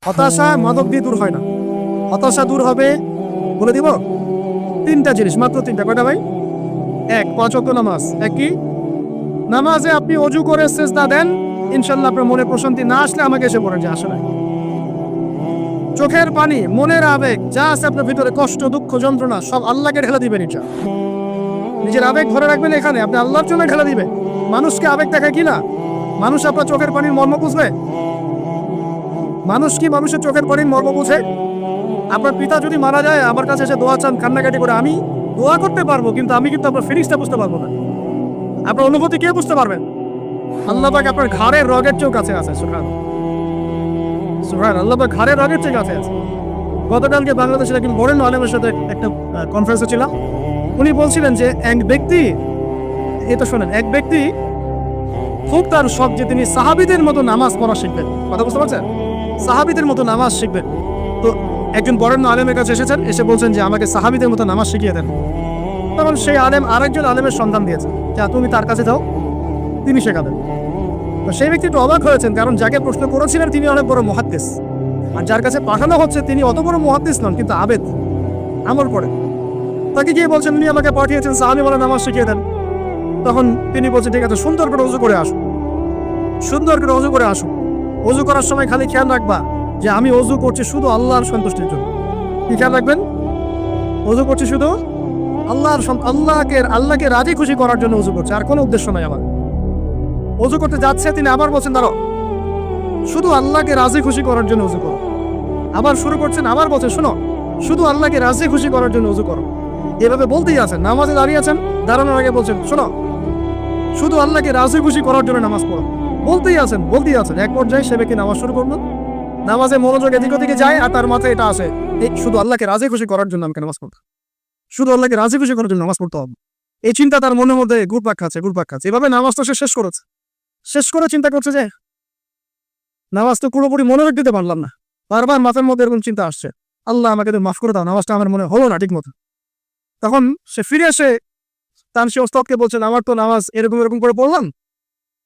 হতাশা মাদক দিয়ে দূর হয় না। হতাশা দূর হবে, বলে দিব, তিনটা জিনিস, মাত্র তিনটা। কয়টা ভাই? এক, 5 ওয়াক্ত নামাজ। এক কি? নামাজে আপনি অজু করে সেজদা দেন, ইনশাল্লাহ আপনার মনে প্রশান্তি না আসলে আমাকে এসে পড়েন যে আসে নাই। চোখের পানি, মনের আবেগ যা আছে আপনার ভিতরে, কষ্ট, দুঃখ, যন্ত্রণা, সব আল্লাহকে ঢেলে দিবেন। ইনশা নিজের আবেগ ধরে রাখবেন এখানে, আপনি আল্লাহর জন্য ঢেলে দিবেন। মানুষকে আবেগ দেখায় কি না? মানুষ আপনার চোখের পানির মর্ম বুঝবে? মানুষ কি মানুষের চোখের পানির মর্ম বুঝে? আপনার পিতা যদি মারা যায়, আমার কাছে এসে দোয়া চান কান্নাকাটি করে, আমি দোয়া করতে পারবো, কিন্তু আমি কিন্তু আপনার ফিলিংসটা বুঝতে পারবো না। আপনার অনুভূতি কে বুঝতে পারবেন? আল্লাহ পাক আপনার ঘাড়ের রগের চেয়েও কাছে আছে। সুবহান আল্লাহ পাক ঘাড়ের রগের চেয়ে কাছে আছে। গতকালকে বাংলাদেশের একজন বড় আলেমের সাথে একটা কনফারেন্সে ছিলাম। উনি বলছিলেন যে এক ব্যক্তি, এটা শোনেন, এক ব্যক্তি খুব তার শখ যে তিনি সাহাবীদের মতো নামাজ পড়া শিখবেন। কথা বুঝতে পারছেন? সাহাবীদের মতো নামাজ শিখবেন। তো একজন বরেণ্য আলেমের কাছে এসেছেন, এসে বলছেন যে আমাকে সাহাবীদের মতো নামাজ শিখিয়ে দেন। তখন সেই আলেম আরেকজন আলেমের সন্ধান দিয়েছে, যা তুমি তার কাছে যাও, তিনি শেখাবেন। তো সেই ব্যক্তি একটু অবাক হয়েছেন, কারণ যাকে প্রশ্ন করেছিলেন তিনি অনেক বড় মুহাদ্দিস, আর যার কাছে পাঠানো হচ্ছে তিনি অত বড় মুহাদ্দিস নন, কিন্তু আবেদ, আমল করে। তাকে গিয়ে বলছেন উনি আমাকে পাঠিয়েছেন সাহাবী বলে নামাজ শিখিয়ে দেন। তখন তিনি বলছেন ঠিক আছে, সুন্দর করে ওযু করে আসুন, সুন্দর করে ওযু করে আসুন। ওযু করার সময় খালি খেয়াল রাখবা যে আমি ওযু করছি শুধু আল্লাহর সন্তুষ্টির জন্য। কি খেয়াল রাখবেন? ওযু করছি শুধু আল্লাহকে রাজি খুশি করার জন্য ওযু করছে, আর কোনো উদ্দেশ্য নাই আমার। ওযু করতে যাচ্ছে, তিনি আবার বলছেন দাঁড়াও, শুধু আল্লাহকে রাজি খুশি করার জন্য ওযু করো। আবার শুরু করছেন, আবার বলছেন শোনো, শুধু আল্লাহকে রাজি খুশি করার জন্য ওযু করো। এভাবে বলতেই আছেন, নামাজে দাঁড়িয়ে আছেন, দাঁড়ানোর আগে বলছেন শোনো, শুধু আল্লাহকে রাজি খুশি করার জন্য নামাজ পড়ো। বলতেই আছেন। এক পর্যায়ে সে ব্যক্তি নামাজ শুরু করলো, নামাজে মনোযোগ এদিক ওদিকে যায়, আর তার মাথায় এটা আসে, এই শুধু আল্লাহকে রাজি খুশি করার জন্য আমাকে নামাজ পড়তে, শুধু আল্লাহকে রাজি খুশি করার জন্য নামাজ পড়তে হবে। এই চিন্তা তার মনের মধ্যে ঘুরপাক খাচ্ছে। এভাবে নামাজ তো সে শেষ করেছে। শেষ করে চিন্তা করছে যে নামাজ তো পুরোপুরি মনোযোগ দিতে পারলাম না। বারবার মাথার মধ্যে এরকম চিন্তা আসছে, আল্লাহ আমাকে তো মাফ করে দাও, নামাজটা আমার মনে হলো না ঠিক মতো। তখন সে ফিরে এসে তার সে ওস্তাদকে বলছেন আমার তো নামাজ এরকম করে পড়লাম,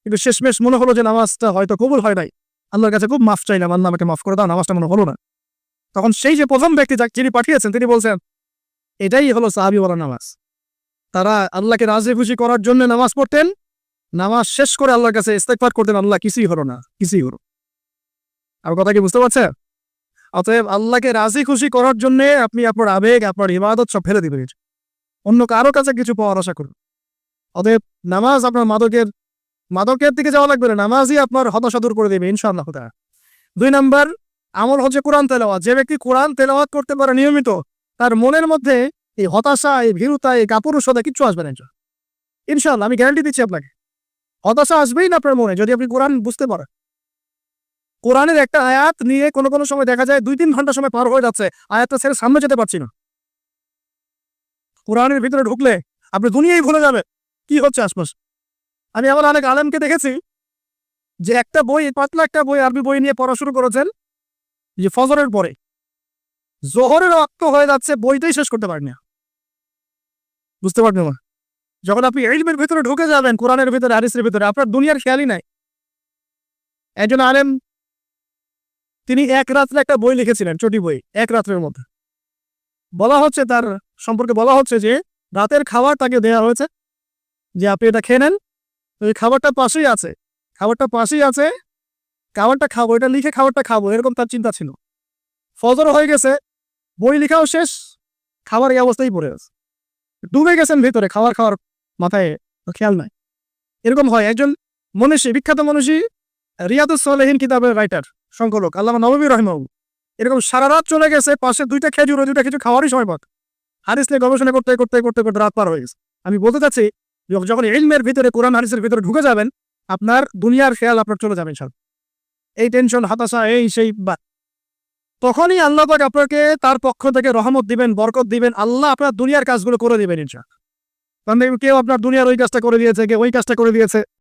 কিন্তু শেষমেশ মনে হলো যে নামাজটা হয়তো কবুল হয় নাই, আল্লাহর কাছে খুব মাফ চাইলাম, আল্লাহ আমাকে মাফ করে দাও, নামাজটা মনে হলো না। তখন সেই যে প্রথম ব্যক্তি যিনি পাঠিয়েছেন তিনি বলছেন এটাই হলো সাহাবী ওয়ালা নামাজ। তারা আল্লাহকে রাজি খুশি করার জন্য নামাজ পড়তেন, নামাজ শেষ করে আল্লাহর কাছে ইস্তেগফার করতেন, আল্লাহ কিছুই হলো না, কিছুই হলো। আর কথা কি বুঝতে পারছেন? অতএব আল্লাহকে রাজি খুশি করার জন্য আপনি আপনার আবেগ, আপনার ইবাদত সব ফেলে দিবেন, অন্য কারো কাছে কিছু পাওয়ার আশা করুন। অতএব নামাজ আপনার মাদকের দিকে যাওয়া লাগবে না, নামাজই আপনার হতাশা দূর করে দেবে ইনশাআল্লাহ। 2 নাম্বার আমল হচ্ছে কোরআন তেলাওয়াত। যে ব্যক্তি কোরআন তেলাওয়াত করতে পারে নিয়মিত, তার মনের মধ্যে এই হতাশা, এই ভীরুতা, এই কাপুরুষতা কিচ্ছু আসবে না ইনশাআল্লাহ। আমি গ্যারান্টি দিচ্ছি আপনাকে, হতাশা আসবেই না আপনার মনে যদি আপনি কোরআন বুঝতে পারেন। কোরআনের একটা আয়াত নিয়ে কোনো সময় দেখা যায় 2-3 ঘন্টা সময় পার হয়ে যাচ্ছে, আয়াতটা ছেড়ে সামনে যেতে পারছি না। কোরআনের ভিতরে ঢুকলে আপনি দুনিয়াই ভুলে যাবে কি হচ্ছে আশপাশ। আমি আমার অনেক আলেমকে দেখেছি যে একটা বই, পাতলা একটা বই, আরবি বই নিয়ে পড়া শুরু করেছেন, যে ফজরের পরে জোহরের ওয়াক্ত হয়ে যাচ্ছে, বইটাই শেষ করতে পারেন না। বুঝতে পারবেন না, যখন আপনি ইলমের ভিতরে ঢুকে যাবেন, কোরআনের ভিতরে, হাদিসের ভিতরে, আপনার দুনিয়ার খেয়ালই নাই। একজন আলেম তিনি এক রাত্রে একটা বই লিখেছিলেন, চটি বই, এক রাত্রের মধ্যে। বলা হচ্ছে তার সম্পর্কে বলা হচ্ছে যে রাতের খাবার তাকে দেওয়া হয়েছে, যে আপনি এটা খেয়ে নেন, ওই খাবারটা পাশেই আছে, খাবারটা খাবো, এটা লিখে খাবারটা খাবো, এরকম তার চিন্তা ছিল। ফজর হয়ে গেছে, বই লিখাও শেষ, খাবার এই অবস্থায় পড়ে আছে, ডুবে গেছেন ভিতরে, খাওয়ার মাথায় খেয়াল নাই। এরকম হয়। একজন মনীষী, বিখ্যাত মনীষী, রিয়াদুস সালেহীন কিতাবের রাইটার, সংকলক আল্লামা নববী রাহিমাহুল্লাহ, এরকম সারা রাত চলে গেছে, পাশে 2টা খেজুর, 2টা কিছু খাওয়ারই সময় পাক, হাদিস নিয়ে গবেষণা করতে রাত পার হয়ে গেছে। আমি বলতে চাচ্ছি যখন ইলমের ভিতরে, কোরআন হাদিসের ভিতরে ঢুকে যাবেন, আপনার দুনিয়ার খেয়াল আপনার চলে যাবে সব, এই টেনশন, হতাশা, এই সেই, তখনই আল্লাহ পাক আপনাকে তার পক্ষ থেকে রহমত দিবেন, বরকত দিবেন, আল্লাহ আপনার দুনিয়ার কাজগুলো করে দিবেন ইনশাআল্লাহ। কারণ কেউ আপনার দুনিয়ার ওই কাজটা করে দিয়েছে, কেউ ওই কাজটা করে দিয়েছে,